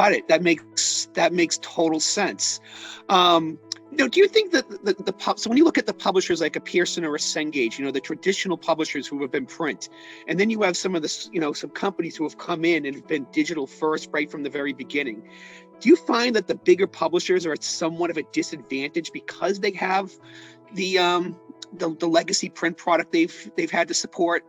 Got it. That makes total sense. Do you think that so when you look at the publishers like a Pearson or a Cengage, the traditional publishers who have been print, and then you have some of the, some companies who have come in and have been digital first right from the very beginning. Do you find that the bigger publishers are at somewhat of a disadvantage because they have the legacy print product they've had to support?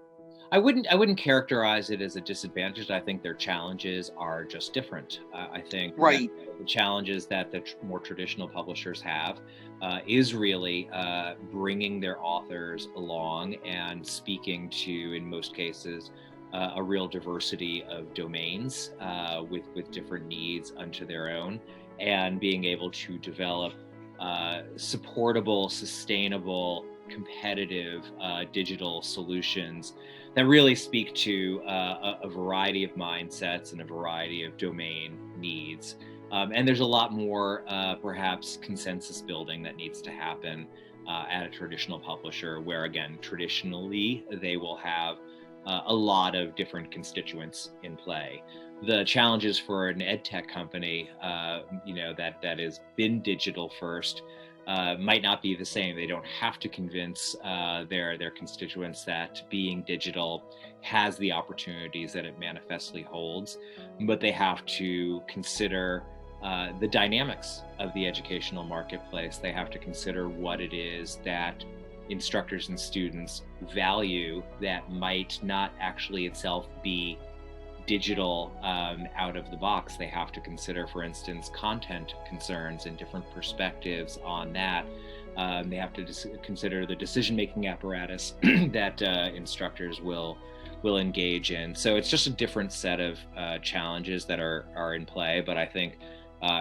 I wouldn't characterize it as a disadvantage. I think their challenges are just different. I think that Right. the challenges that the more traditional publishers have is really bringing their authors along and speaking to, in most cases, a real diversity of domains with different needs unto their own, and being able to develop supportable, sustainable, competitive digital solutions that really speak to a variety of mindsets and a variety of domain needs. And there's a lot more, perhaps, consensus building that needs to happen at a traditional publisher, where, again, traditionally, they will have a lot of different constituents in play. The challenges for an ed tech company, that has been digital first, might not be the same. They don't have to convince their constituents that being digital has the opportunities that it manifestly holds, but they have to consider the dynamics of the educational marketplace. They have to consider what it is that instructors and students value that might not actually itself be digital out of the box. They have to consider, for instance, content concerns and different perspectives on that. They have to consider the decision-making apparatus that instructors will engage in. So it's just a different set of challenges that are in play. But I think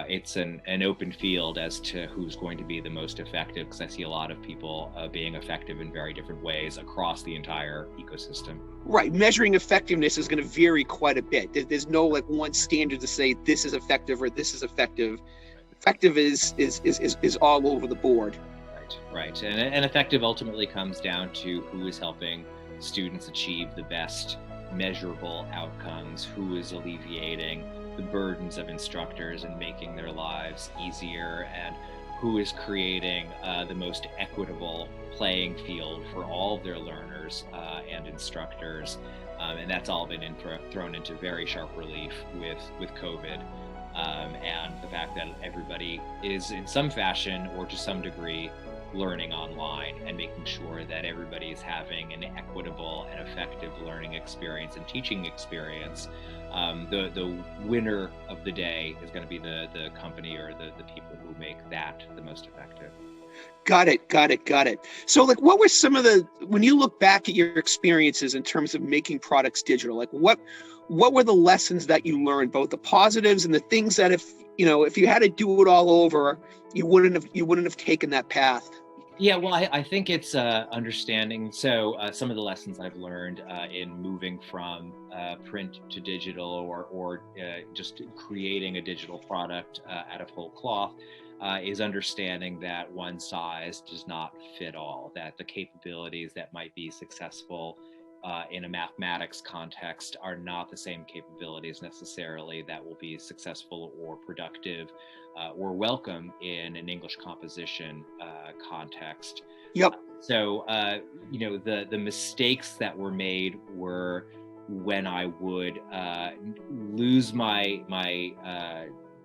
it's an open field as to who's going to be the most effective, because I see a lot of people being effective in very different ways across the entire ecosystem. Right. Measuring effectiveness is going to vary quite a bit. There's no like one standard to say this is effective or this is effective. Effective is all over the board. Right. And effective ultimately comes down to who is helping students achieve the best measurable outcomes, who is alleviating the burdens of instructors and making their lives easier, and who is creating the most equitable playing field for all of their learners and instructors. And that's all been thrown into very sharp relief with COVID. And the fact that everybody is in some fashion or to some degree learning online, and making sure that everybody is having an equitable and effective learning experience and teaching experience. The winner of the day is going to be the company or the people who make that the most effective. Got it. So like, what were some of when you look back at your experiences in terms of making products digital, like what were the lessons that you learned, both the positives and the things that if you had to do it all over, you wouldn't have taken that path? Yeah, well, I think it's understanding. So some of the lessons I've learned in moving from print to digital, or just creating a digital product out of whole cloth, is understanding that one size does not fit all, that the capabilities that might be successful in a mathematics context are not the same capabilities necessarily that will be successful or productive or welcome in an English composition context. Yep. So, the mistakes that were made were when I would lose my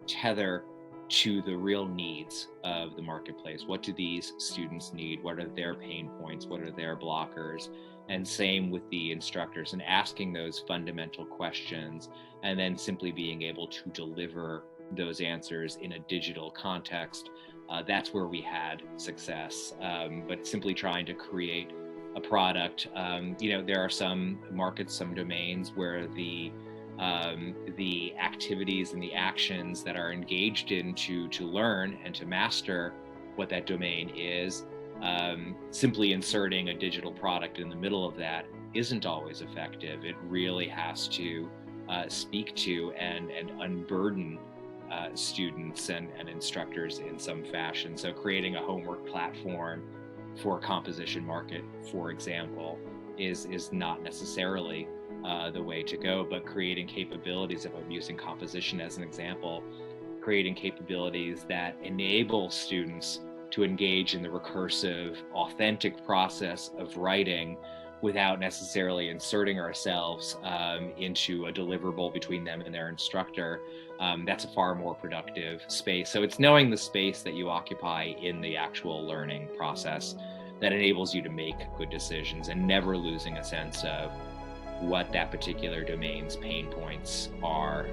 tether to the real needs of the marketplace. What do these students need? What are their pain points? What are their blockers? And same with the instructors, and asking those fundamental questions, and then simply being able to deliver those answers in a digital context. That's where we had success. But simply trying to create a product, there are some markets, some domains where the activities and the actions that are engaged in to learn and to master what that domain is, simply inserting a digital product in the middle of that isn't always effective. It really has to speak to and unburden students and instructors in some fashion. So creating a homework platform for a composition market, for example, is not necessarily the way to go, but creating capabilities, if I'm using composition as an example, creating capabilities that enable students to engage in the recursive, authentic process of writing without necessarily inserting ourselves into a deliverable between them and their instructor. That's a far more productive space. So it's knowing the space that you occupy in the actual learning process that enables you to make good decisions, and never losing a sense of what that particular domain's pain points are.